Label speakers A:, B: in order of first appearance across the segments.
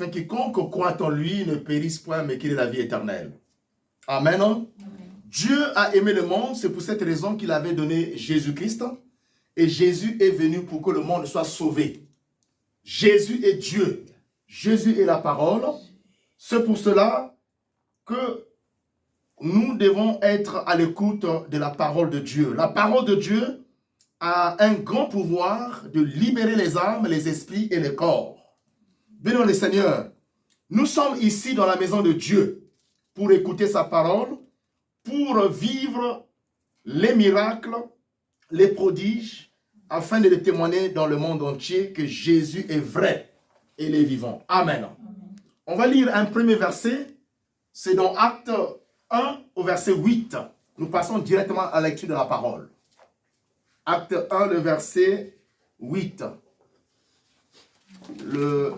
A: afin que quiconque croit en lui ne périsse point, mais qu'il ait la vie éternelle. Amen. Amen. Dieu a aimé le monde, c'est pour cette raison qu'il avait donné Jésus-Christ. Et Jésus est venu pour que le monde soit sauvé. Jésus est Dieu. Jésus est la parole. C'est pour cela que nous devons être à l'écoute de la parole de Dieu. La parole de Dieu a un grand pouvoir de libérer les âmes, les esprits et les corps. Bénons le Seigneur. Nous sommes ici dans la maison de Dieu pour écouter sa parole, pour vivre les miracles, les prodiges, afin de les témoigner dans le monde entier que Jésus est vrai et il est vivant. Amen. On va lire un premier verset. C'est dans Acte 1 au verset 8. Nous passons directement à la lecture de la parole. Acte 1, le verset 8.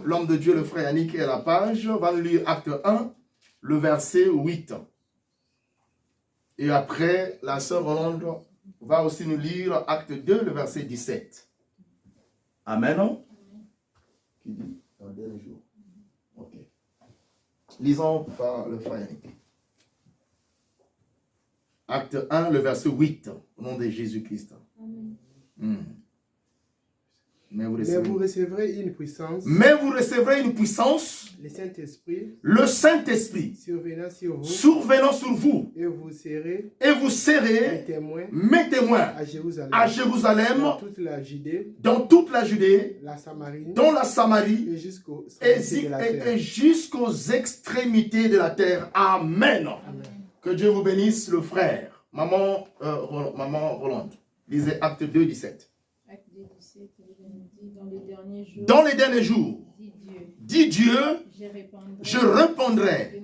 A: L'homme de Dieu, le frère Yannick, est à la page. On va lire Acte 1, le verset 8. Et après, la sœur Rolande va aussi nous lire Acte 2, le verset 17. Amen. Qui dit dans le dernier jour. Ok. Lisons par le frère Yannick. Acte 1, le verset 8, au nom de Jésus-Christ. Mais vous recevrez une puissance. Mais vous recevrez une puissance. Le Saint-Esprit. Survenant sur vous. Et vous serez mes témoins à Jérusalem, dans toute la Judée, dans la Samarie, et jusqu'aux extrémités de la terre. Amen. Que Dieu vous bénisse, le frère. Maman Rolande. Lisez Acte 2, 17.
B: Acte 2, 17, dit,
A: dans les derniers jours, dit Dieu, je répandrai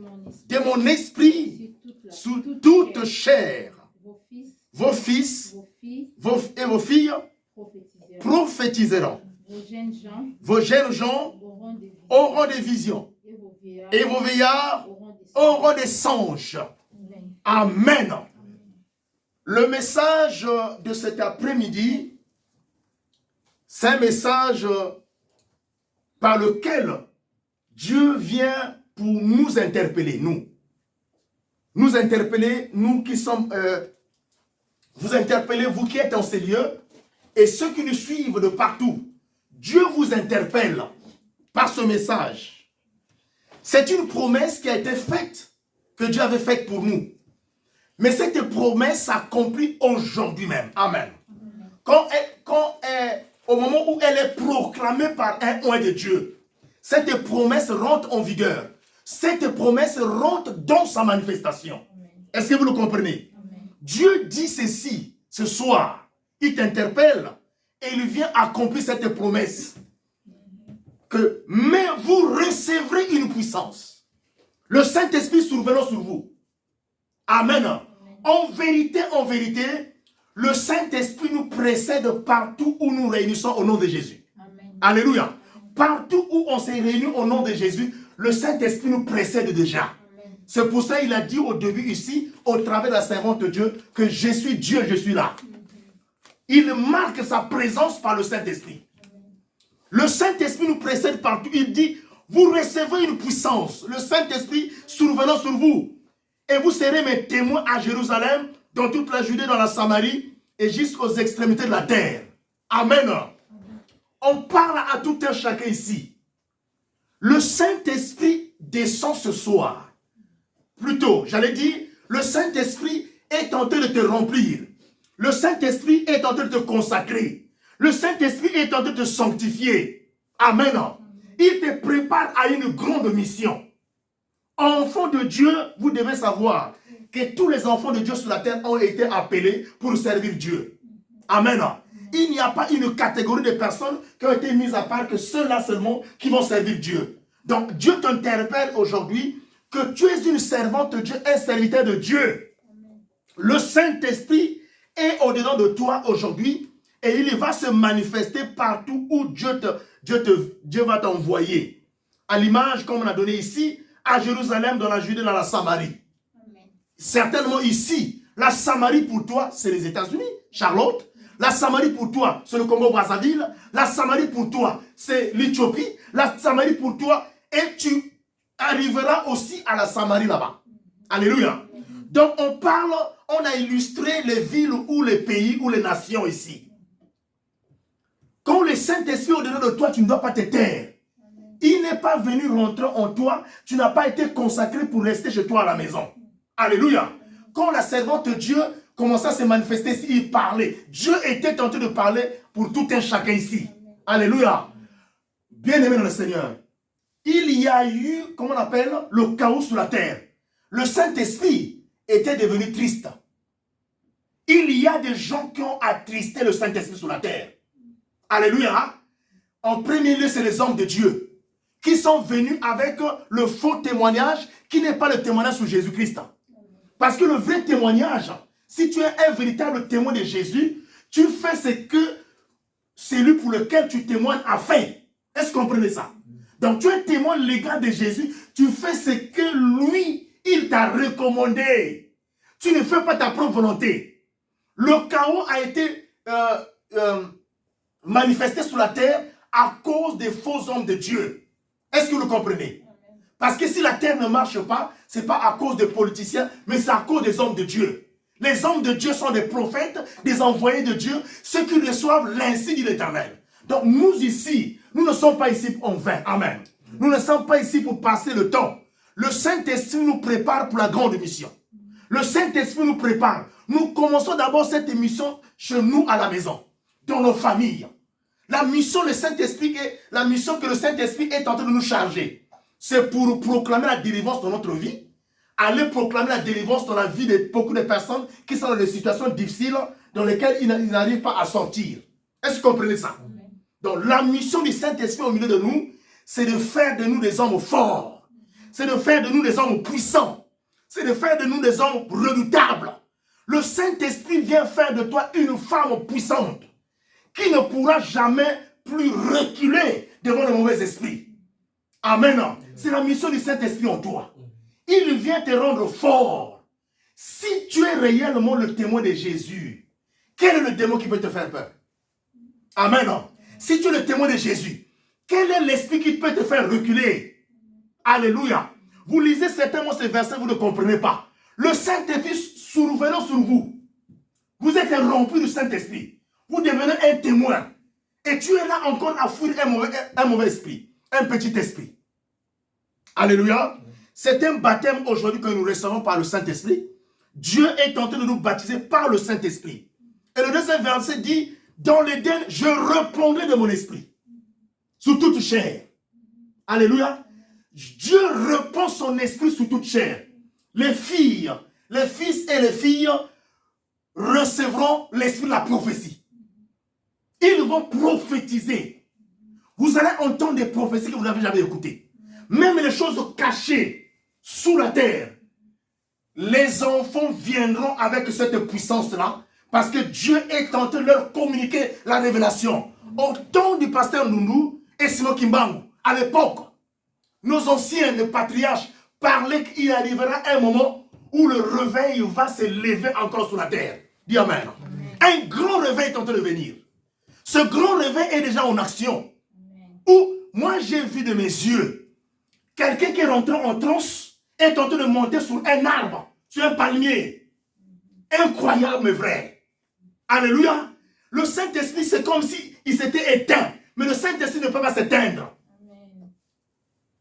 A: de mon esprit sur toute chair. Vos fils et vos filles prophétiseront. Vos jeunes gens auront des visions. Et vos vieillards auront des songes. Amen. Le message de cet après-midi, c'est un message par lequel Dieu vient pour nous interpeller, nous. Nous interpeller, nous qui sommes... vous interpellez, vous qui êtes en ces lieux, et ceux qui nous suivent de partout. Dieu vous interpelle par ce message. C'est une promesse qui a été faite, que Dieu avait faite pour nous. Mais cette promesse s'accomplit aujourd'hui même. Amen. Au moment où elle est proclamée par un oint de Dieu, cette promesse rentre en vigueur. Cette promesse rentre dans sa manifestation. Est-ce que vous le comprenez? Amen. Dieu dit ceci ce soir. Il t'interpelle et il vient accomplir cette promesse. Mais vous recevrez une puissance. Le Saint-Esprit survenant sur vous. Amen. En vérité, le Saint-Esprit nous précède partout où nous réunissons au nom de Jésus. Amen. Alléluia. Partout où on s'est réunis au nom de Jésus, le Saint-Esprit nous précède déjà. C'est pour ça qu'il a dit au début ici, au travers de la servante de Dieu, que je suis Dieu, je suis là. Il marque sa présence par le Saint-Esprit. Le Saint-Esprit nous précède partout. Il dit, vous recevez une puissance. Le Saint-Esprit survenant sur vous. Et vous serez mes témoins à Jérusalem, dans toute la Judée, dans la Samarie, et jusqu'aux extrémités de la terre. Amen. On parle à tout un chacun ici. Le Saint-Esprit descend ce soir. Plutôt, j'allais dire, le Saint-Esprit est en train de te remplir. Le Saint-Esprit est en train de te consacrer. Le Saint-Esprit est en train de te sanctifier. Amen. Il te prépare à une grande mission. Enfants de Dieu, vous devez savoir que tous les enfants de Dieu sur la terre ont été appelés pour servir Dieu. Amen. Il n'y a pas une catégorie de personnes qui ont été mises à part que ceux-là seulement qui vont servir Dieu. Donc Dieu t'interpelle aujourd'hui que tu es une servante de Dieu, un serviteur de Dieu. Le Saint-Esprit est au-dedans de toi aujourd'hui et il va se manifester partout où Dieu va t'envoyer. À l'image, comme on a donné ici, à Jérusalem, dans la Judée, dans la Samarie. Amen. Certainement ici, la Samarie pour toi, c'est les États-Unis, Charlotte. La Samarie pour toi, c'est le Congo-Brazzaville. La Samarie pour toi, c'est l'Éthiopie. La Samarie pour toi et tu arriveras aussi à la Samarie là-bas. Alléluia. Donc on parle, on a illustré les villes ou les pays ou les nations ici. Quand le Saint-Esprit est au-dedans de toi, tu ne dois pas te taire. Il n'est pas venu rentrer en toi, tu n'as pas été consacré pour rester chez toi à la maison. Alléluia. Quand la servante de Dieu commençait à se manifester ici, il parlait. Dieu était en train de parler pour tout un chacun ici. Alléluia. Bien-aimé dans le Seigneur, il y a eu, comment on appelle, le chaos sur la terre. Le Saint-Esprit était devenu triste. Il y a des gens qui ont attristé le Saint-Esprit sur la terre. Alléluia. En premier lieu, c'est les hommes de Dieu qui sont venus avec le faux témoignage qui n'est pas le témoignage sur Jésus-Christ. Parce que le vrai témoignage, si tu es un véritable témoin de Jésus, tu fais ce que celui pour lequel tu témoignes a fait. Est-ce que vous comprenez ça? Donc tu es témoin légal de Jésus, tu fais ce que lui, il t'a recommandé. Tu ne fais pas ta propre volonté. Le chaos a été manifesté sur la terre à cause des faux hommes de Dieu. Est-ce que vous le comprenez? Parce que si la terre ne marche pas, ce n'est pas à cause des politiciens, mais c'est à cause des hommes de Dieu. Les hommes de Dieu sont des prophètes, des envoyés de Dieu, ceux qui reçoivent l'ainsi dit l'Éternel. Donc nous ici, nous ne sommes pas ici en vain. Amen. Nous ne sommes pas ici pour passer le temps. Le Saint-Esprit nous prépare pour la grande mission. Le Saint-Esprit nous prépare. Nous commençons d'abord cette émission chez nous à la maison, dans nos familles. La mission du Saint-Esprit est la mission que le Saint-Esprit est en train de nous charger. C'est pour proclamer la délivrance dans notre vie, aller proclamer la délivrance dans la vie de beaucoup de personnes qui sont dans des situations difficiles dans lesquelles ils n'arrivent pas à sortir. Est-ce que vous comprenez ça? Donc la mission du Saint-Esprit au milieu de nous, c'est de faire de nous des hommes forts. C'est de faire de nous des hommes puissants. C'est de faire de nous des hommes redoutables. Le Saint-Esprit vient faire de toi une femme puissante qui ne pourra jamais plus reculer devant le mauvais esprit. Amen. C'est la mission du Saint-Esprit en toi. Il vient te rendre fort. Si tu es réellement le témoin de Jésus, quel est le démon qui peut te faire peur? Amen. Si tu es le témoin de Jésus, quel est l'esprit qui peut te faire reculer? Alléluia. Vous lisez certainement ces versets, vous ne comprenez pas. Le Saint-Esprit survenant sur vous. Vous êtes rempli du Saint-Esprit. Vous devenez un témoin. Et tu es là encore à fuir un mauvais esprit. Un petit esprit. Alléluia. C'est un baptême aujourd'hui que nous recevons par le Saint-Esprit. Dieu est en train de nous baptiser par le Saint-Esprit. Et le deuxième verset dit, dans l'Éden, je répondrai de mon esprit. Sous toute chair. Alléluia. Dieu répand son esprit sous toute chair. Les filles, les fils et les filles recevront l'esprit de la prophétie. Ils vont prophétiser. Vous allez entendre des prophéties que vous n'avez jamais écoutées. Même les choses cachées sous la terre. Les enfants viendront avec cette puissance-là parce que Dieu est en train de leur communiquer la révélation. Au temps du pasteur Nounou et Simon Kimbangu, à l'époque, nos anciens, les patriarches, parlaient qu'il arrivera un moment où le réveil va se lever encore sur la terre. Dis Amen. Un grand réveil est en train de venir. Ce grand réveil est déjà en action. Où moi j'ai vu de mes yeux quelqu'un qui est rentré en transe est en train de monter sur un arbre, sur un palmier. Incroyable mais vrai. Alléluia. Le Saint-Esprit c'est comme s'il s'était éteint. Mais le Saint-Esprit ne peut pas s'éteindre.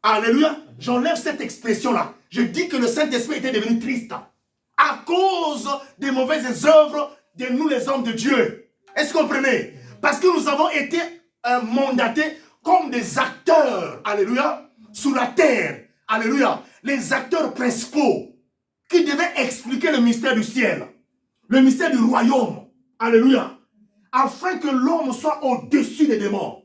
A: Alléluia. J'enlève cette expression-là. Je dis que le Saint-Esprit était devenu triste à cause des mauvaises œuvres de nous les hommes de Dieu. Est-ce que vous comprenez? Parce que nous avons été mandatés comme des acteurs, alléluia, sur la terre, alléluia, les acteurs principaux qui devaient expliquer le mystère du ciel, le mystère du royaume, alléluia, afin que l'homme soit au-dessus des démons,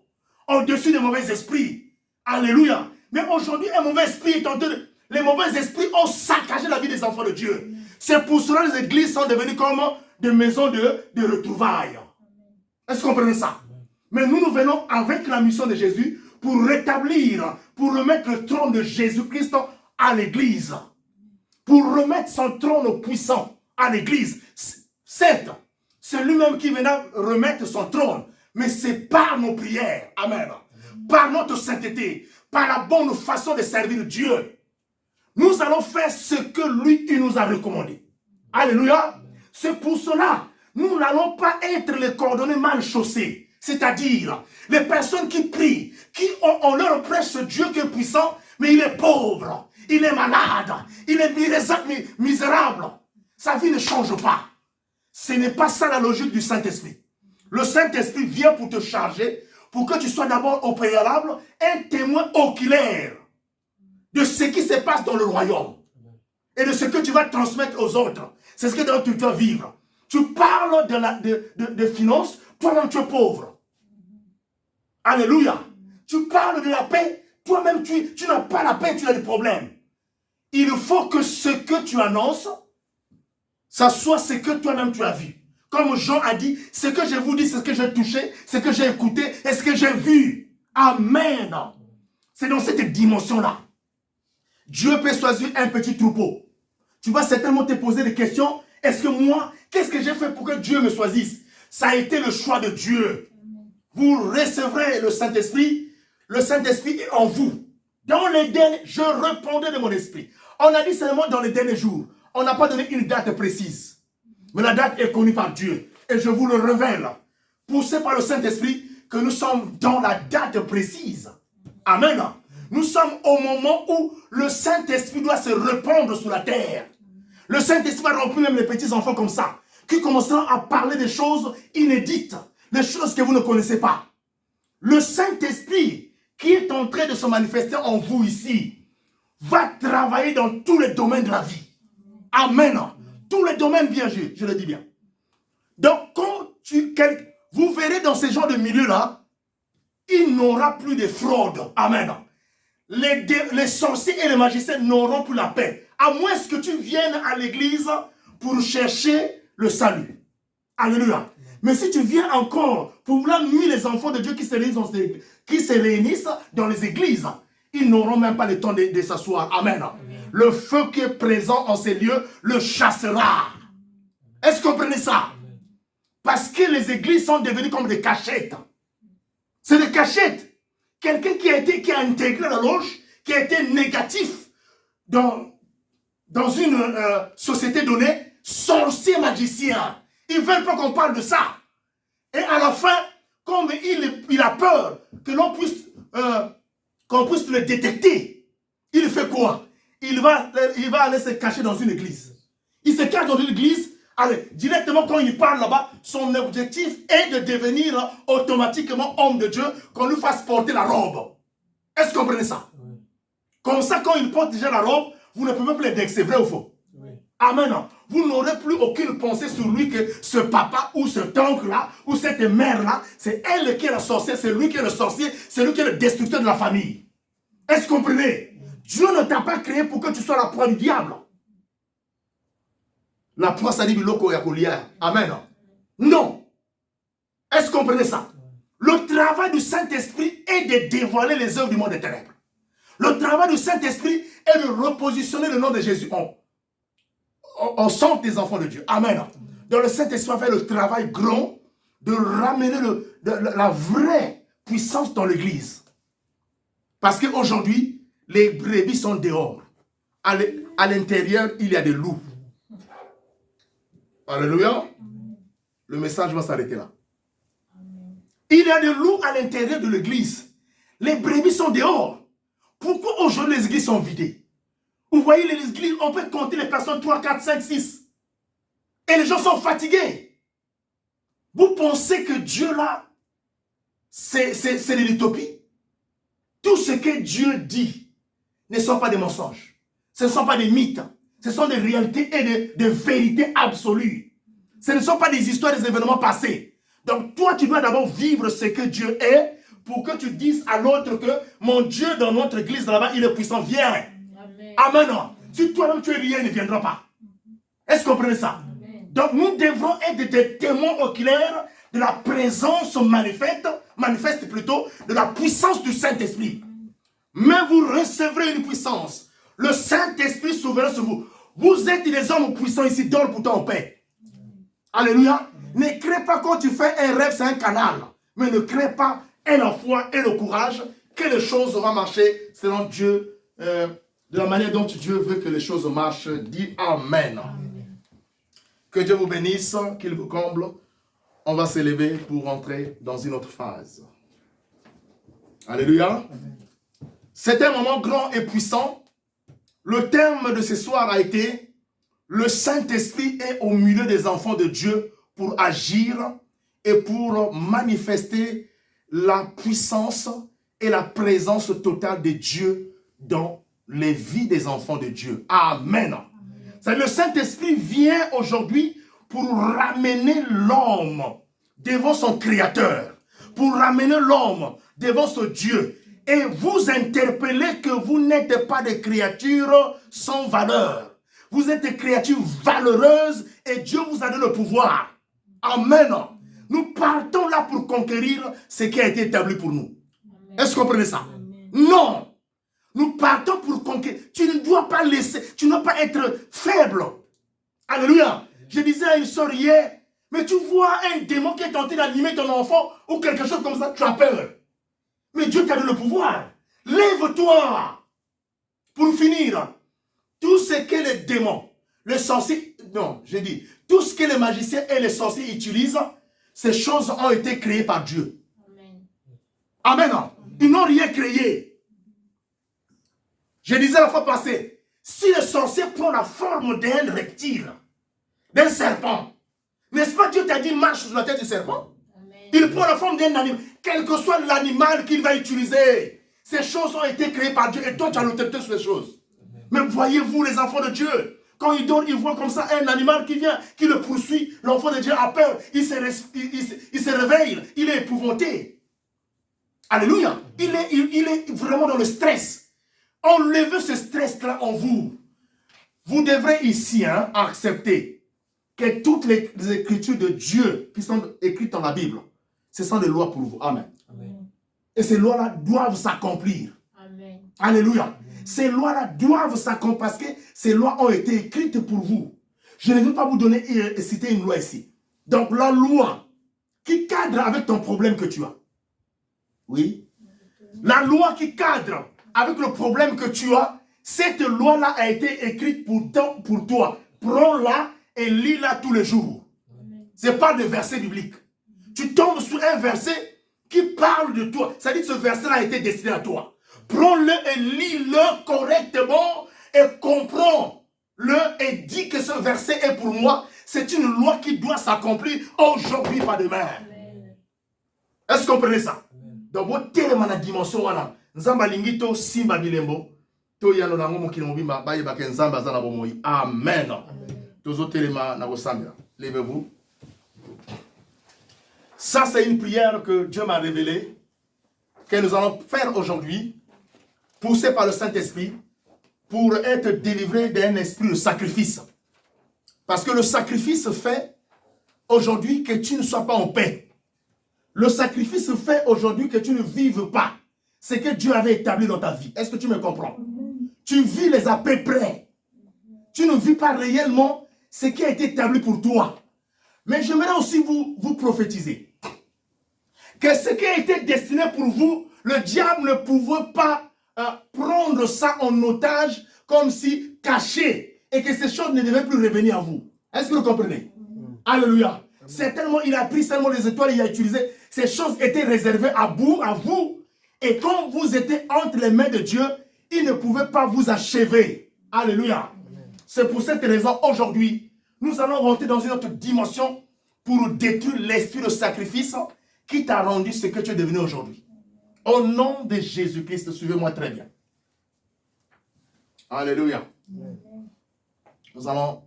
A: au-dessus des mauvais esprits, alléluia. Mais aujourd'hui, un mauvais esprit est en train de... Les mauvais esprits ont saccagé la vie des enfants de Dieu. C'est pour cela que les églises sont devenues comme des maisons de retrouvailles. Est-ce que vous comprenez ça? Mais nous venons avec la mission de Jésus pour rétablir, pour remettre le trône de Jésus-Christ à l'église. Pour remettre son trône puissant à l'église. Certes, c'est lui-même qui viendra remettre son trône. Mais c'est par nos prières. Amen. Par notre sainteté. par la bonne façon de servir Dieu. Nous allons faire ce que lui, il nous a recommandé. Alléluia. C'est pour cela, nous n'allons pas être les cordonniers mal chaussés. C'est-à-dire, les personnes qui prient, on leur prêche Dieu qui est puissant, mais il est pauvre, il est malade, il est misérable. Sa vie ne change pas. Ce n'est pas ça la logique du Saint-Esprit. Le Saint-Esprit vient pour te charger, pour que tu sois d'abord au préalable un témoin oculaire de ce qui se passe dans le royaume et de ce que tu vas transmettre aux autres. C'est ce que tu dois vivre. Tu parles de finances, toi-même tu es pauvre. Alléluia. Tu parles de la paix, toi-même tu n'as pas la paix, tu as des problèmes. Il faut que ce que tu annonces, ça soit ce que toi-même tu as vu. Comme Jean a dit, ce que je vous dis, c'est ce que j'ai touché, ce que j'ai écouté et ce que j'ai vu. Amen. C'est dans cette dimension-là. Dieu peut choisir un petit troupeau. Tu vas certainement te poser des questions. Est-ce que moi, qu'est-ce que j'ai fait pour que Dieu me choisisse? Ça a été le choix de Dieu. Vous recevrez le Saint-Esprit. Le Saint-Esprit est en vous. Dans les derniers, je répondais de mon esprit. On a dit seulement dans les derniers jours. On n'a pas donné une date précise. Mais la date est connue par Dieu. Et je vous le révèle. Poussé par le Saint-Esprit, que nous sommes dans la date précise. Amen. Nous sommes au moment où le Saint-Esprit doit se répandre sur la terre. Le Saint-Esprit va remplir même les petits enfants comme ça, qui commenceront à parler des choses inédites, des choses que vous ne connaissez pas. Le Saint-Esprit, qui est en train de se manifester en vous ici, va travailler dans tous les domaines de la vie. Amen. Tous les domaines, bien, je le dis bien. Donc, quand vous verrez dans ce genre de milieu-là, il n'aura plus de fraude. Amen. Les sorciers et les magiciens n'auront plus la paix. À moins que tu viennes à l'église pour chercher le salut. Alléluia. Mais si tu viens encore pour vouloir nuire les enfants de Dieu qui se réunissent dans les églises, ils n'auront même pas le temps de s'asseoir. Amen. Le feu qui est présent en ces lieux le chassera. Est-ce que vous comprenez ça? Parce que les églises sont devenues comme des cachettes. C'est des cachettes. Quelqu'un qui a intégré la loge, qui a été négatif dans une société donnée, sorcier magicien. Ils ne veulent pas qu'on parle de ça. Et à la fin, comme il a peur que l'on puisse, qu'on puisse le détecter, il fait quoi? Il va aller se cacher dans une église. Il se cache dans une église. Allez, directement quand il parle là-bas, son objectif est de devenir automatiquement homme de Dieu, qu'on lui fasse porter la robe. Est-ce que vous comprenez ça? Oui. Comme ça, quand il porte déjà la robe, vous ne pouvez plus le dire que c'est vrai ou faux. Oui. Amen. Vous n'aurez plus aucune pensée sur lui que ce papa ou cet oncle-là ou cette mère-là, c'est elle qui est la sorcière, c'est lui qui est le sorcier, c'est lui qui est le destructeur de la famille. Est-ce que vous comprenez? Oui. Dieu ne t'a pas créé pour que tu sois la proie du diable. La proie, ça dit biloko yakolia. Amen. Non. Est-ce que vous comprenez ça? Le travail du Saint-Esprit est de dévoiler les œuvres du monde des ténèbres. Le travail du Saint-Esprit est de repositionner le nom de Jésus au centre des enfants de Dieu. Amen. Donc le Saint-Esprit va faire le travail grand de ramener la vraie puissance dans l'église. Parce qu'aujourd'hui, les brebis sont dehors. À l'intérieur, il y a des loups. Alléluia. Le message va s'arrêter là. Il y a des loups à l'intérieur de l'église. Les brebis sont dehors. Pourquoi aujourd'hui les églises sont vidées? Vous voyez les églises, on peut compter les personnes 3, 4, 5, 6. Et les gens sont fatigués. Vous pensez que Dieu là, c'est de l'utopie? Tout ce que Dieu dit ne sont pas des mensonges. Ce ne sont pas des mythes. Ce sont des réalités et des vérités absolues. Ce ne sont pas des histoires des événements passés. Donc toi, tu dois d'abord vivre ce que Dieu est pour que tu dises à l'autre que mon Dieu dans notre église là-bas, il est puissant. Viens. Amen. Amen. Si toi-même tu es rien, il ne viendra pas. Est-ce que vous comprenez ça? Amen. Donc nous devrons être des témoins oculaires de la présence manifeste plutôt, de la puissance du Saint-Esprit. Mais vous recevrez une puissance. Le Saint-Esprit souverain sur vous. Vous êtes des hommes puissants ici, dors pourtant en paix. Alléluia. Ne crée pas quand tu fais un rêve, c'est un canal. Mais ne crée pas, aie la foi et le courage que les choses vont marcher selon Dieu, de la manière dont Dieu veut que les choses marchent. Dis Amen.
B: Amen.
A: Que Dieu vous bénisse, qu'il vous comble. On va s'élever pour entrer dans une autre phase. Alléluia. C'est un moment grand et puissant. Le thème de ce soir a été « Le Saint-Esprit est au milieu des enfants de Dieu pour agir et pour manifester la puissance et la présence totale de Dieu dans les vies des enfants de Dieu. » Amen. Le Saint-Esprit vient aujourd'hui pour ramener l'homme devant son Créateur, pour ramener l'homme devant ce Dieu et vous interpeller que vous n'êtes pas des créatures sans valeur. Vous êtes des créatures valeureuses et Dieu vous a donné le pouvoir. Amen. Nous partons là pour conquérir ce qui a été établi pour nous. Est-ce que vous comprenez ça? Amen. Non. Nous partons pour conquérir. Tu ne dois pas laisser, tu ne dois pas être faible. Alléluia. Je disais à une soeur hier, mais tu vois un démon qui est tenté d'animer ton enfant ou quelque chose comme ça, tu as peur. Mais Dieu t'a donné le pouvoir. Lève-toi. Pour finir, tout ce que les démons, les sorciers, non, je dis, tout ce que les magiciens et les sorciers utilisent, ces choses ont été créées par Dieu. Amen. Amen. Ils n'ont rien créé. Je disais la fois passée, si le sorcier prend la forme d'un reptile, d'un serpent, n'est-ce pas Dieu t'a dit marche sur la tête du serpent? Amen. Il prend la forme d'un animal, quel que soit l'animal qu'il va utiliser. Ces choses ont été créées par Dieu et toi tu as l'autorité sur les choses. Amen. Mais voyez-vous les enfants de Dieu, quand il dort, il voit comme ça un animal qui vient, qui le poursuit. L'enfant de Dieu a peur, il se réveille, il est épouvanté. Alléluia. Il est vraiment dans le stress. Enlevez ce stress-là en vous. Vous devrez ici accepter que toutes les écritures de Dieu qui sont écrites dans la Bible, ce sont des lois pour vous. Amen. Amen. Et ces lois-là doivent s'accomplir. Amen. Alléluia. Amen. Ces lois-là doivent s'accomplir parce que ces lois ont été écrites pour vous. Je ne veux pas vous donner et citer une loi ici. Donc la loi qui cadre avec ton problème que tu as. Oui. La loi qui cadre avec le problème que tu as, cette loi-là a été écrite pour toi. Prends-la et lis-la tous les jours. Ce n'est pas des versets bibliques. Tu tombes sur un verset qui parle de toi. Ça dit que ce verset-là a été destiné à toi. Prends-le et lis-le correctement et comprends-le et dis que ce verset est pour moi. C'est une loi qui doit s'accomplir aujourd'hui, pas demain. Est-ce que vous comprenez ça? Donc, vous tellement la dimension là. Nzamba lingito simba bilembo. To yano na ngomo kino bimba baye ba kenzamba za na bomoi. Amen. Tozo telema na bosambia. Levez-vous. Ça c'est une prière que Dieu m'a révélée que nous allons faire aujourd'hui, poussé par le Saint-Esprit pour être délivré d'un esprit de sacrifice. Parce que le sacrifice fait aujourd'hui que tu ne sois pas en paix. Le sacrifice fait aujourd'hui que tu ne vives pas ce que Dieu avait établi dans ta vie. Est-ce que tu me comprends? Tu vis les à peu près. Tu ne vis pas réellement ce qui a été établi pour toi. Mais j'aimerais aussi vous prophétiser que ce qui a été destiné pour vous, le diable ne pouvait pas prendre ça en otage comme si caché et que ces choses ne devaient plus revenir à vous. Est-ce que vous comprenez? Alléluia. Certainement, il a pris seulement les étoiles, il a utilisé. Ces choses étaient réservées à vous. Et quand vous étiez entre les mains de Dieu, il ne pouvait pas vous achever. Alléluia. C'est pour cette raison, aujourd'hui, nous allons rentrer dans une autre dimension pour détruire l'esprit de sacrifice qui t'a rendu ce que tu es devenu aujourd'hui. Au nom de Jésus-Christ, suivez-moi très bien. Alléluia. Nous allons,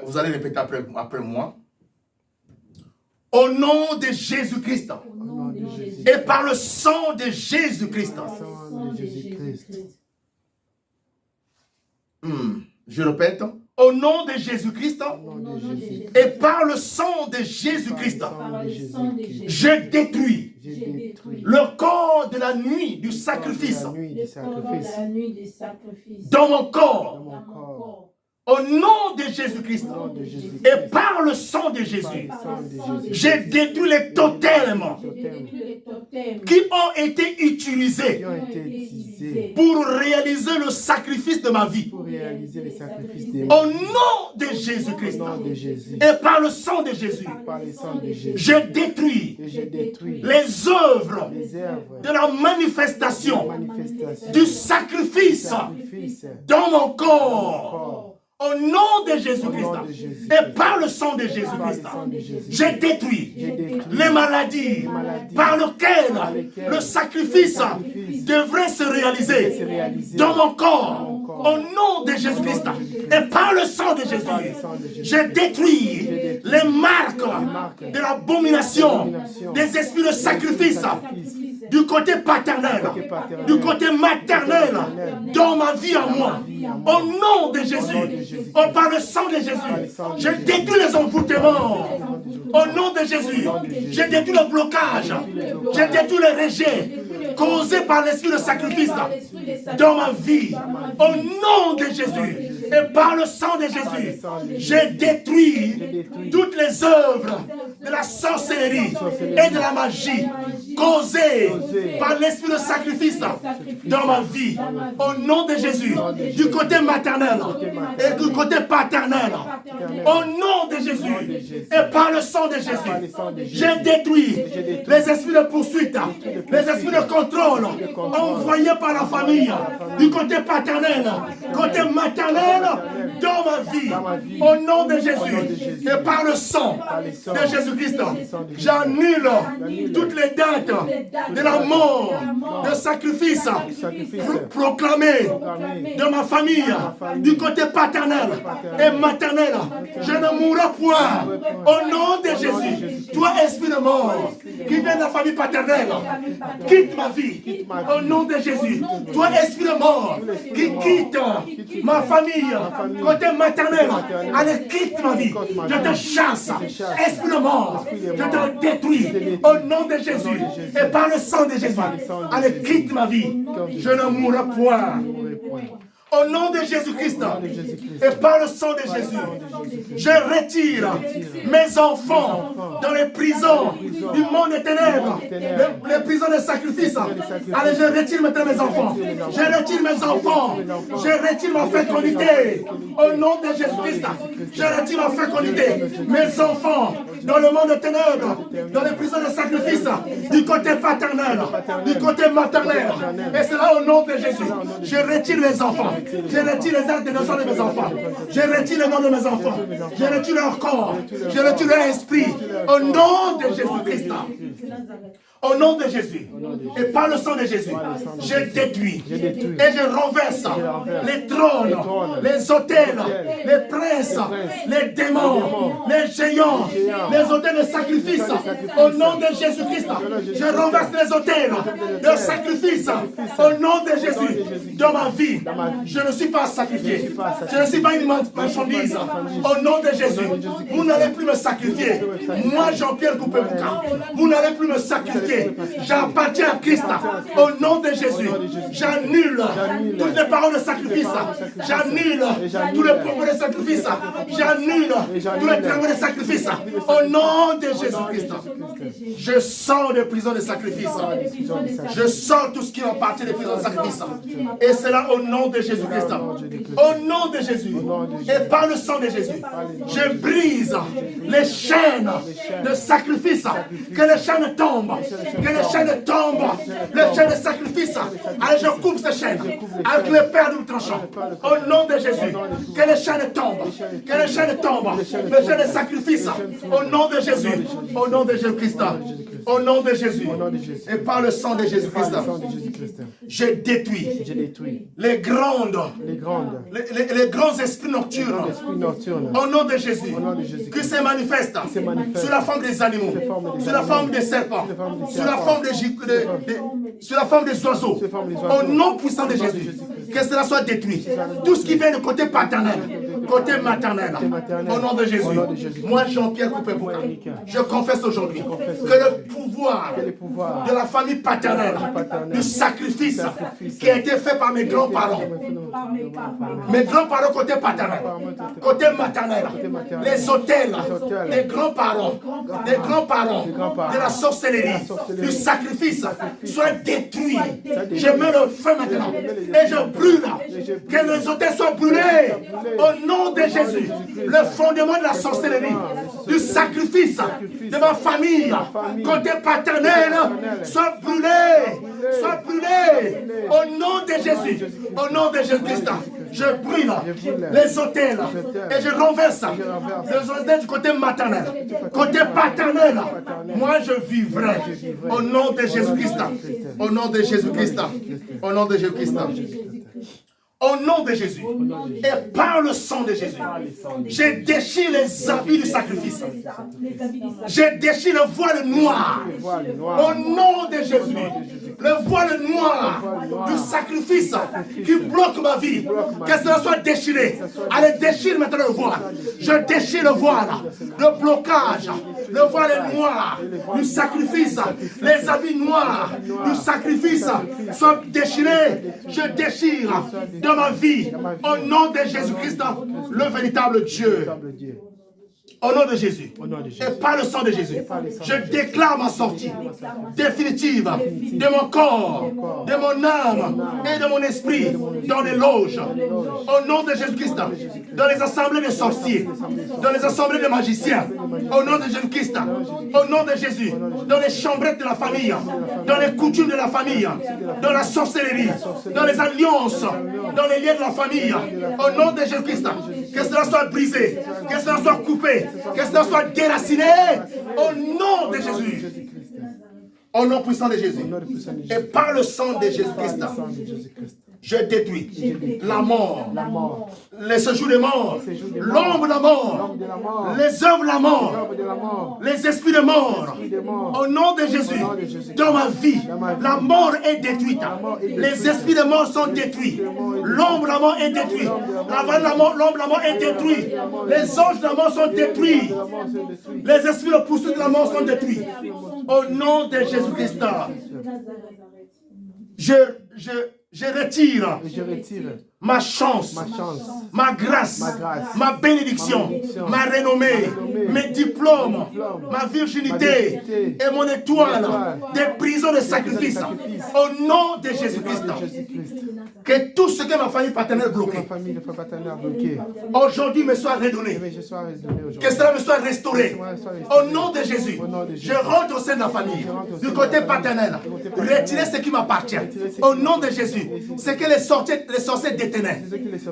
A: vous allez répéter après moi. Au nom de Jésus-Christ. Et par le sang de Jésus-Christ. Je répète. Au nom de Jésus-Christ. Et par le sang de Jésus-Christ. Je détruis le corps de la nuit du sacrifice. Dans mon corps. Au nom de Jésus-Christ
C: Au nom de Jésus-Christ.
A: et par le sang de Jésus, j'ai détruit les totems qui ont été utilisés
C: Qui ont été utilisés
A: pour réaliser le sacrifice de ma vie.
C: pour réaliser les sacrifices des
A: Au nom de Jésus-Christ
C: Au nom de Jésus.
A: et par le sang de Jésus,
C: Par le sang de Jésus.
A: j'ai détruit
C: Et j'ai détruit
A: les œuvres
C: les œuvres
A: de la manifestation
C: manifestations
A: du sacrifice
C: sacrifices
A: dans mon corps.
C: corps.
A: Au nom de Jésus-Christ
C: Au nom de Jésus.
A: et par le sang de
C: Par le
A: Jésus-Christ,
C: sang de Jésus.
A: j'ai détruit
C: J'ai détruit
A: les maladies par lesquelles
C: lesquelles
A: le sacrifice devrait se réaliser dans mon corps. Au nom de Jésus-Christ et par le sang de Jésus, j'ai détruit les marques de l'abomination des esprits de sacrifice du côté paternel, du côté maternel, dans ma vie à moi. Au nom de Jésus, par le sang de Jésus, je détruis les envoûtements. Au nom de Jésus, je détruis le blocage, je détruis le rejet causé par l'esprit de sacrifice dans ma vie. Au nom de Jésus et par le sang de Jésus, j'ai détruit toutes les œuvres de la sorcellerie et de la magie causées par l'esprit de sacrifice dans ma vie. Au nom de Jésus, du côté maternel et du côté paternel. Au nom de Jésus et par le sang de Jésus, j'ai détruit les esprits de poursuite, les esprits de contrôle envoyés par la famille, du côté paternel, côté maternel, dans ma vie. Au nom de Jésus et par le sang de Jésus-Christ, j'annule toutes les dates de la mort, de sacrifice proclamé de ma famille, du côté paternel et maternel. Je ne mourrai point. Au nom de Jésus, toi esprit de mort qui vient de la famille paternelle, quitte ma vie. Au nom de Jésus, toi esprit de mort qui quitte ma famille, côté maternel, allez, quitte ma vie. Je te chasse, esprit de mort, je te détruis. Au nom de Jésus et par le sang de Jésus, allez, quitte ma vie. Je ne mourrai point. Au nom de Jésus-Christ et par le sang de Jésus, je retire mes enfants dans les prisons du monde des ténèbres, les prisons de sacrifice. Allez, je retire maintenant mes enfants. Je retire mes enfants. Je retire ma fécondité. Au nom de Jésus-Christ, je retire ma fécondité. Mes enfants dans le monde des ténèbres, dans les prisons de sacrifice, du côté paternel, du côté maternel. Et cela au nom de Jésus. Je retire les enfants. Je retire les actes de naissance de mes enfants. Je retire le nom de mes enfants. Je retire leur corps. Je retire leur esprit. Au nom de Jésus-Christ. Au nom de Jésus et par le sang de Jésus, je détruis et je renverse les trônes, les autels, les princes, les démons, les géants, les autels de sacrifice. Au nom de Jésus-Christ, je renverse les autels de sacrifice. Au nom de Jésus, dans ma vie, je ne suis pas sacrifié. Je ne suis pas une marchandise. Au nom de Jésus, vous n'allez plus me sacrifier. Moi, Jean-Pierre Coupé-Bouka, vous n'allez plus me sacrifier. J'appartiens à Christ. Au nom de Jésus, j'annule toutes les paroles de sacrifice. J'annule tous les propos de sacrifice. J'annule tous les travaux de sacrifice. Au nom de Jésus-Christ, je sors des prisons de sacrifice. Je sors tout ce qui appartient des prisons de sacrifice. Et cela au nom de Jésus-Christ. Au nom de Jésus. Et par le sang de Jésus, je brise les chaînes de sacrifice. Que les chaînes tombent. Que les chaînes tombent, les chaînes de sacrifice. Allez, je coupe ces chaînes avec le Père nous tranchant. Au nom de Jésus, que les chaînes tombent, que les chaînes tombent, les chaînes de sacrifice. Au nom de Jésus, au nom de Jésus-Christ, au nom de Jésus, et par le sang de Jésus-Christ, je détruis les grands esprits nocturnes. Au nom de Jésus, qui se manifestent sous la forme des animaux, sous la forme des serpents, sous la forme des oiseaux, au nom puissant de Jésus, que cela soit détruit. Tout ce qui vient du côté paternel, côté maternel, au nom de Jésus.
C: Au nom de Jésus.
A: Moi, Jean-Pierre Coupé-Bouka, je confesse aujourd'hui que le pouvoir de la famille paternelle, du sacrifice qui a été fait par mes grands-parents, mes grands-parents côté paternel, côté maternel, les autels, les grands-parents de la sorcellerie, du sacrifice, soient détruits. Je mets le feu maintenant et je brûle. Que les autels soient brûlés au nom de Jésus. Le fondement de la sorcellerie, du sacrifice de ma famille, côté paternel, soit brûlé. Soit brûlé au nom de Jésus. Au nom de Jésus-Christ. Je brûle les autels et je renverse les autels du côté maternel. Côté paternel, moi je vivrai au nom de Jésus-Christ. Au nom de Jésus-Christ. Au nom de Jésus-Christ. Au nom de Jésus et par le sang de Jésus, je déchire les habits du sacrifice. Je déchire le voile noir. Au nom de Jésus, le voile noir du sacrifice qui bloque ma vie, que cela soit déchiré. Allez, déchire maintenant le voile. Je déchire le voile, le blocage, le voile noir du sacrifice, les habits noirs du sacrifice sont déchirés. Je déchire de ma vie, au nom de Jésus-Christ, le véritable Dieu. Au nom de Jésus, et par le sang de Jésus, je déclare ma sortie définitive de mon corps, de mon âme et de mon esprit dans les loges. Au nom de Jésus-Christ, dans les assemblées des sorciers, dans les assemblées des magiciens. Au nom de Jésus-Christ, au nom de Jésus, dans les chambrettes de la famille, dans les coutumes de la famille, dans la sorcellerie, dans les alliances, dans les liens de la famille. Au nom de Jésus-Christ, que cela soit brisé, que cela soit coupé, que cela soit déraciné au nom de Jésus. Au nom puissant de Jésus. Et par le sang de Jésus-Christ, je détruis la mort, les séjours des morts, l'ombre de la mort, les œuvres de la mort, les esprits de mort. Au nom de Jésus, dans ma vie, la mort est détruite. Les esprits de mort sont détruits. L'ombre de la mort est détruite. L'ombre de la mort est détruite. Les anges de la mort sont détruits. Les esprits de poursuite de la mort sont détruits. Au nom de Jésus-Christ, je retire ma chance, ma grâce, ma bénédiction, ma renommée, mes diplômes, ma virginité et mon étoile des prisons de sacrifice. Au nom de Jésus-Christ, que tout ce que ma famille paternelle bloqué, aujourd'hui me soit redonné. Que cela me soit restauré. Au nom de Jésus, je rentre au sein de la famille, du côté paternel. Retirez ce qui m'appartient. Au nom de Jésus, ce que les sorciers détenaient.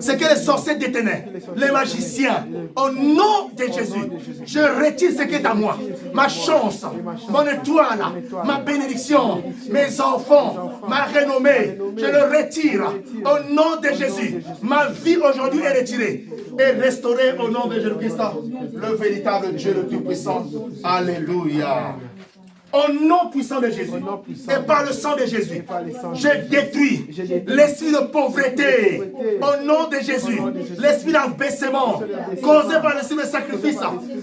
A: Ce que les sorciers détenaient, les magiciens, au nom de Jésus, je retire ce qui est à moi, ma chance, mon étoile, ma bénédiction, mes enfants, ma renommée, je le retire au nom de Jésus. Ma vie aujourd'hui est retirée et restaurée au nom de Jésus-Christ, le véritable Dieu le Tout-Puissant. Alléluia. Au nom puissant de Jésus et par le sang de Jésus, je détruis l'esprit de pauvreté. Au nom de Jésus, l'esprit d'abaissement causé par l'esprit de sacrifice.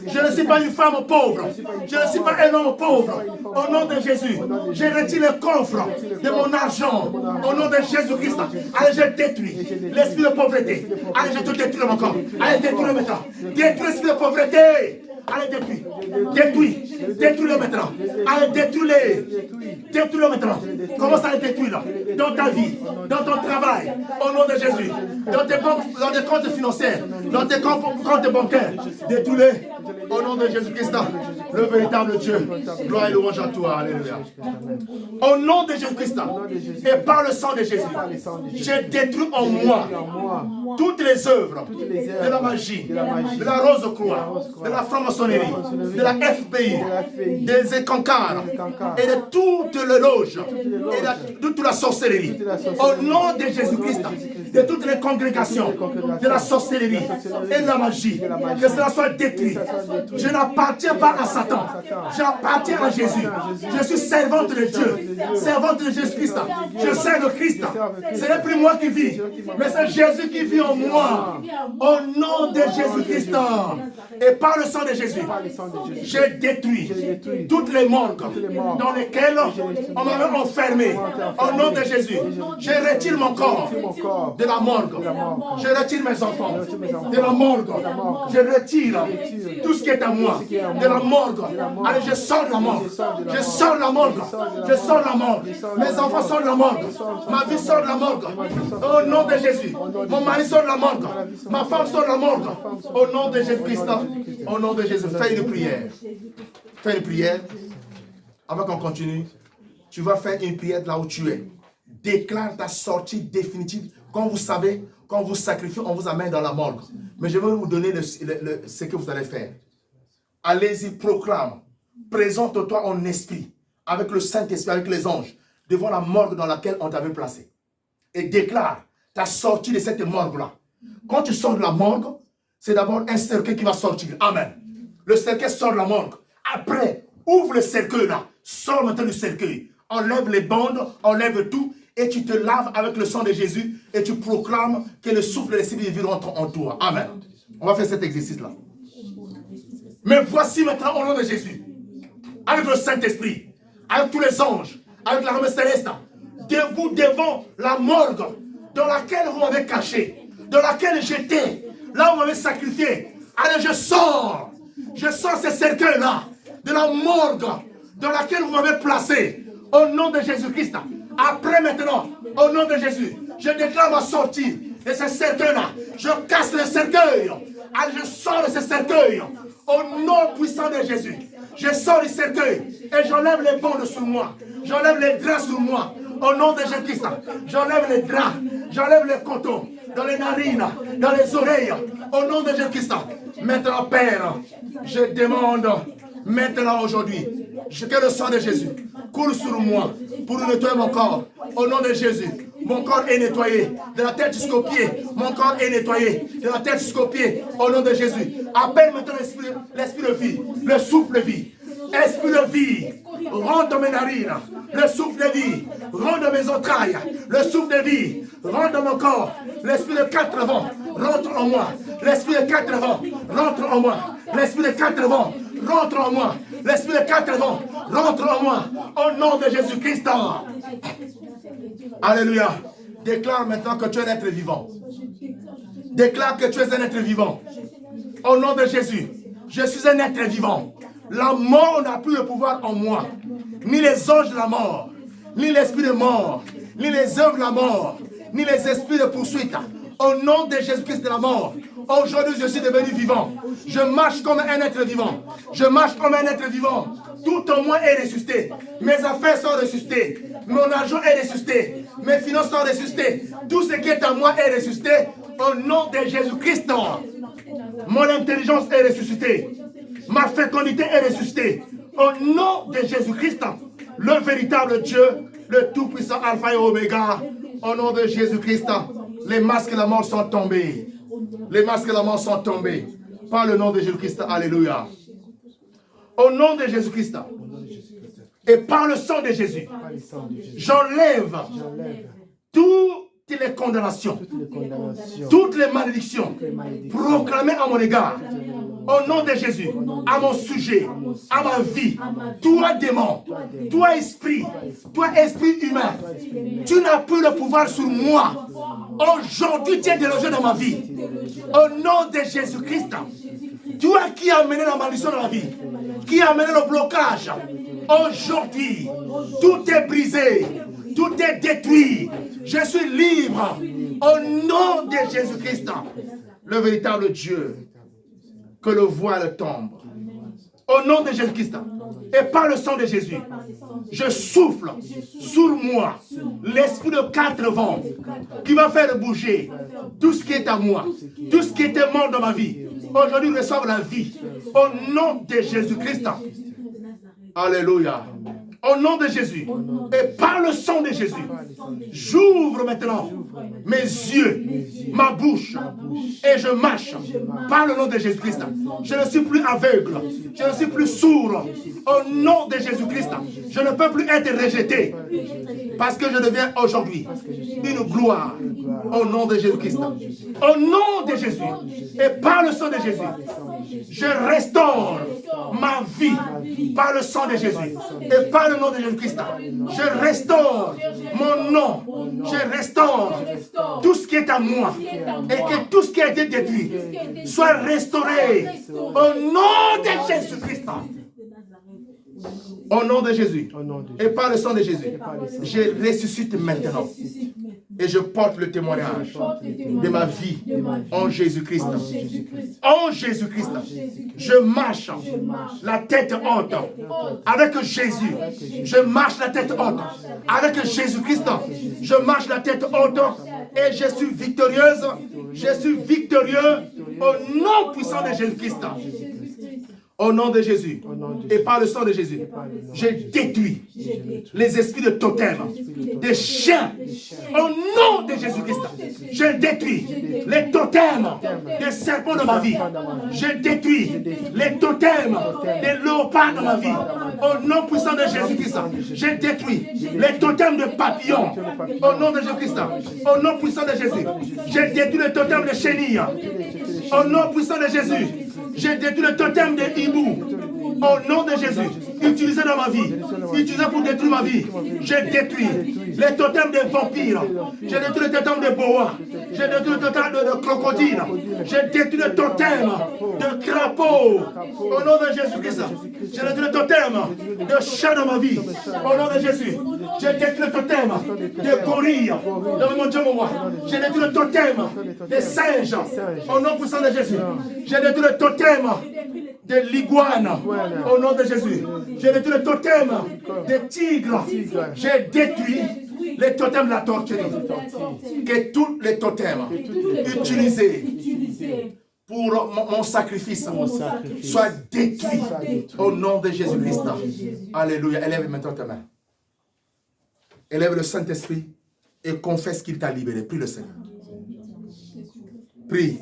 A: Je ne suis pas une femme pauvre. Je ne suis pas un homme pauvre. Au nom de Jésus, je retire le coffre de mon argent. Au nom de Jésus-Christ, allez, je détruis l'esprit de pauvreté. Allez, je te détruis mon corps. Allez, détruis-le maintenant. Détruis l'esprit de pauvreté. Allez, détruis-le maintenant. Allez, détruis-le maintenant. Commence à le détruire dans ta vie, dans ton travail, au nom de Jésus, dans tes comptes financiers, dans tes comptes bancaires. Détruis-le au nom de Jésus-Christ, le véritable Dieu. Gloire et louange à toi. Alléluia. Au nom de Jésus-Christ et par le sang de Jésus, j'ai détruit en moi toutes les œuvres de la magie, de la rose-croix, de la franc-maçonnerie, de la FBI, des écancars et de toutes les loges et de toute la sorcellerie. Au nom de Jésus-Christ, de toutes les congrégations de la sorcellerie et de la magie, que cela soit détruit Je n'appartiens pas à Satan. J'appartiens à Jésus. Je suis servante de Dieu. Servante de Jésus-Christ. Je sers le Christ. Ce n'est plus moi qui vis, mais c'est Jésus qui vit en moi. Au nom de Jésus-Christ. Et par le sang de Jésus, j'ai détruit toutes les morgues dans lesquelles on m'avait enfermé. Au nom de Jésus, je retire mon corps de la morgue. Je retire mes enfants de la morgue. Je retire tout ce qui est à moi de la morgue. Allez, je sors de la morgue. Je sors de la morgue. Je sors de la morgue. Mes enfants sortent de la morgue. Ma vie sort de la morgue. Au nom de Jésus. Mon mari sort de la morgue. Ma femme sort de la morgue. Au nom de Jésus-Christ. Au nom de Jésus. Fais une prière. Fais une prière. Avant qu'on continue, tu vas faire une prière là où tu es. Déclare ta sortie définitive. Comme vous savez, quand vous sacrifiez, on vous amène dans la morgue. Mais je vais vous donner ce que vous allez faire. Allez-y, proclame. Présente-toi en esprit, avec le Saint-Esprit, avec les anges, devant la morgue dans laquelle on t'avait placé. Et déclare ta sortie de cette morgue-là. Quand tu sors de la morgue, c'est d'abord un cercueil qui va sortir. Amen. Le cercueil sort de la morgue. Après, ouvre le cercueil là. Sors maintenant du cercueil. Enlève les bandes, enlève tout. Et tu te laves avec le sang de Jésus. Et tu proclames que le souffle de l'Esprit de vie rentre en toi. Amen. On va faire cet exercice-là. Mais voici maintenant au nom de Jésus, avec le Saint-Esprit, avec tous les anges, avec l'armée céleste, debout devant la morgue dans laquelle vous m'avez caché, dans laquelle j'étais, là où vous m'avez sacrifié. Allez, je sors ce cercueil-là de la morgue dans laquelle vous m'avez placé, au nom de Jésus-Christ. Après maintenant, au nom de Jésus, je déclare ma sortie de ce cercueil-là. Je casse le cercueil. Allez, je sors de ce cercueil. Au nom puissant de Jésus, je sors du cercueil et j'enlève les bandes sur moi. J'enlève les draps sur moi. Au nom de Jésus-Christ, j'enlève les draps, j'enlève les cotons dans les narines, dans les oreilles. Au nom de Jésus-Christ, maintenant, Père, je demande, maintenant, aujourd'hui, que le sang de Jésus coule sur moi pour nettoyer mon corps. Au nom de Jésus, mon corps est nettoyé. De la tête jusqu'aux pieds, mon corps est nettoyé. De la tête jusqu'aux pieds, au nom de Jésus. Appelle maintenant l'esprit de vie, le souffle de vie. Esprit de vie, rentre dans mes narines. Le souffle de vie, rentre dans mes entrailles. Le souffle de vie, rentre dans mon corps. L'esprit de 4 vents, rentre en moi. L'esprit de 4 vents, rentre en moi. L'esprit de 4 vents, rentre en moi. L'esprit de 4 vents, rentre en moi. Au nom de Jésus-Christ. Alléluia. Déclare maintenant que tu es un être vivant. Déclare que tu es un être vivant. Au nom de Jésus, je suis un être vivant. La mort n'a plus de pouvoir en moi. Ni les anges de la mort, ni l'esprit de mort, ni les œuvres de la mort, ni les esprits de poursuite. Au nom de Jésus-Christ de la mort, aujourd'hui je suis devenu vivant. Je marche comme un être vivant. Je marche comme un être vivant. Tout en moi est ressuscité. Mes affaires sont ressuscitées. Mon argent est ressuscité. Mes finances sont ressuscitées. Tout ce qui est à moi est ressuscité. Au nom de Jésus-Christ. Mon intelligence est ressuscitée. Ma fécondité est ressuscitée. Au nom de Jésus-Christ, le véritable Dieu, le tout-puissant Alpha et Oméga. Au nom de Jésus-Christ, les masques de la mort sont tombés. Les masques de la mort sont tombés. Par le nom de Jésus-Christ. Alléluia. Au nom de Jésus-Christ et par le sang de Jésus, j'enlève toutes les condamnations, toutes les malédictions proclamées à mon égard. Au nom de Jésus, à mon sujet, à ma vie, toi démon, toi esprit humain, tu n'as plus le pouvoir sur moi. Aujourd'hui, tu es délogé dans ma vie. Au nom de Jésus-Christ, toi qui as amené la malédiction dans la vie, qui a amené le blocage, aujourd'hui, tout est brisé, tout est détruit. Je suis libre. Au nom de Jésus-Christ, le véritable Dieu. Que le voile tombe. Au nom de Jésus-Christ et par le sang de Jésus, je souffle sur moi l'esprit de 4 vents qui va faire bouger tout ce qui est à moi, tout ce qui était mort dans ma vie. Aujourd'hui, reçoit la vie. Au nom de Jésus-Christ. Alléluia. Au nom de Jésus et par le sang de Jésus, j'ouvre maintenant mes yeux, ma bouche, et je marche par le nom de Jésus-Christ. Je ne suis plus aveugle, je ne suis plus sourd. Au nom de Jésus-Christ, je ne peux plus être rejeté parce que je deviens aujourd'hui une gloire au nom de Jésus-Christ. Au nom de Jésus et par le sang de Jésus, je restaure ma vie par le sang de Jésus et par le nom de Jésus-Christ. Je restaure mon nom, je restaure tout ce qui est à moi et que tout ce qui a été détruit soit restauré au nom de Jésus-Christ. Au nom de Jésus et par le sang de Jésus, je ressuscite maintenant et je porte le témoignage de ma vie en Jésus-Christ. En Jésus-Christ, je marche la tête haute avec Jésus. Je marche la tête haute avec Jésus-Christ. Je marche la tête haute et je suis victorieuse. Je suis victorieux au nom puissant de Jésus-Christ. Au nom de Jésus et par le sang de Jésus, je détruis les esprits de totem, des chiens. Au nom de Jésus-Christ, je détruis les totems des serpents de ma vie. Je détruis les totems des léopards de ma vie. Au nom puissant de Jésus-Christ, je détruis les totems de papillons. Au nom de Jésus-Christ, au nom puissant de Jésus, je détruis les totems de chenilles. Au nom puissant de Jésus, j'ai détruit le totem de hibou. Au nom de Jésus, utilisé dans ma vie, utilisé pour détruire ma vie. J'ai détruit les totems de vampires. J'ai détruit le totem de boa. J'ai détruit le totem de crocodile. J'ai détruit le totem de crapaud. Au nom de Jésus-Christ, j'ai détruit le totem de chat dans ma vie. Au nom de Jésus, j'ai détruit le totem de gorille dans mon Dieu, moi. J'ai détruit le totem des singes. Au nom puissant de Jésus, j'ai détruit le totem de l'iguane. Au nom de Jésus, j'ai détruit le totem des tigres. J'ai détruit les totems de la tortue. Que tous les totems utilisés pour mon sacrifice soient détruits au nom de Jésus-Christ. Alléluia. Élève maintenant ta main. Élève le Saint-Esprit et confesse qu'il t'a libéré. Prie le Seigneur. Prie.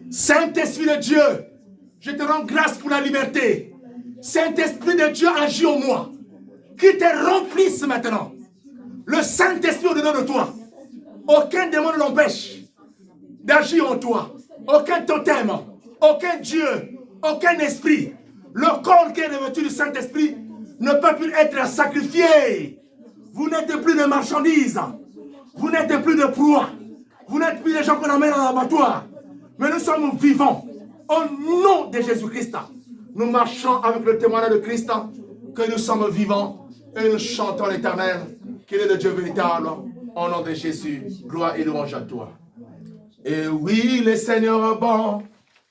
A: Saint-Esprit de Dieu, je te rends grâce pour la liberté. Saint-Esprit de Dieu, agis en moi. Qu'il te remplisse maintenant. Le Saint-Esprit au-dedans de toi. Aucun démon ne l'empêche d'agir en toi. Aucun totem, aucun Dieu, aucun esprit. Le corps qui est revêtu du Saint-Esprit ne peut plus être sacrifié. Vous n'êtes plus de marchandises. Vous n'êtes plus de proies. Vous n'êtes plus des gens qu'on amène à l'abattoir. Mais nous sommes vivants. Au nom de Jésus-Christ, nous marchons avec le témoignage de Christ, que nous sommes vivants et nous chantons l'Éternel, qu'il est le Dieu véritable. Au nom de Jésus, gloire et louange à toi. Et oui, le Seigneur est bon,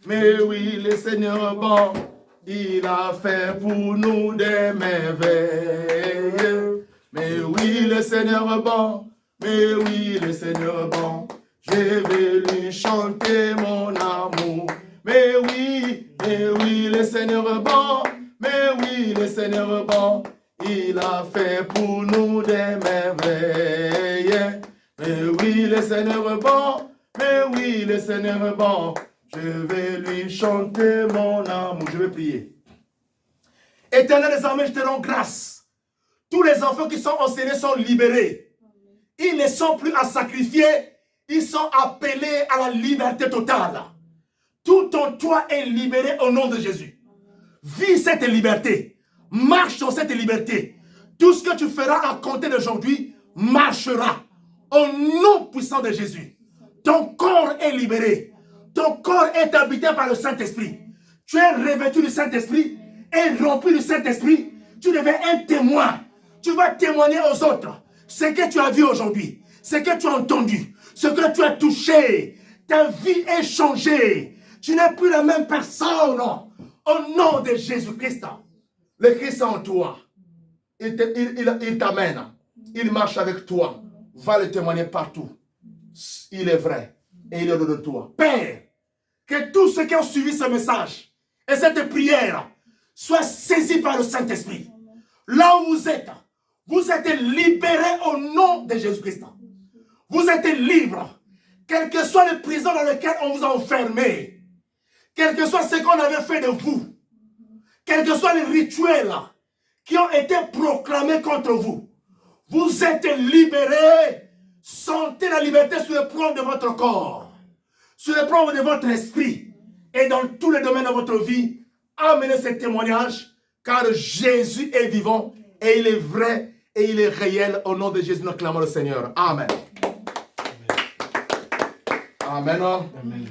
A: mais oui, le Seigneur est bon. Il a fait pour nous des merveilles. Mais oui, le Seigneur est bon, mais oui, le Seigneur est bon. Je vais lui chanter mon amour. Mais oui, le Seigneur est bon. Mais oui, le Seigneur est bon. Il a fait pour nous des merveilles. Mais oui, le Seigneur est bon. Mais oui, le Seigneur est bon. Je vais lui chanter mon amour. Je vais prier. Éternel des armées, je te rends grâce. Tous les enfants qui sont enseignés sont libérés. Ils ne sont plus à sacrifier. Ils sont appelés à la liberté totale. Tout en toi est libéré au nom de Jésus. Vis cette liberté. Marche dans cette liberté. Tout ce que tu feras à compter d'aujourd'hui marchera. Au nom puissant de Jésus. Ton corps est libéré. Ton corps est habité par le Saint-Esprit. Tu es revêtu du Saint-Esprit et rempli du Saint-Esprit. Tu deviens un témoin. Tu vas témoigner aux autres. Ce que tu as vu aujourd'hui. Ce que tu as entendu. Ce que tu as touché. Ta vie est changée. Tu n'es plus la même personne. Au nom de Jésus-Christ. Le Christ en toi. Il t'amène. Il marche avec toi. Va le témoigner partout. Il est vrai. Et il est de toi. Père, que tous ceux qui ont suivi ce message et cette prière soient saisis par le Saint-Esprit. Là où vous êtes libérés au nom de Jésus-Christ. Vous êtes libre. Quel que soit le prison dans lequel on vous a enfermé, quel que soit ce qu'on avait fait de vous, quels que soient les rituels qui ont été proclamés contre vous, vous êtes libérés. Sentez la liberté sur le plan de votre corps, sur le plan de votre esprit et dans tous les domaines de votre vie. Amenez ce témoignage, car Jésus est vivant et il est vrai et il est réel. Au nom de Jésus, nous clamons le Seigneur. Amen. Amen.
C: Amen.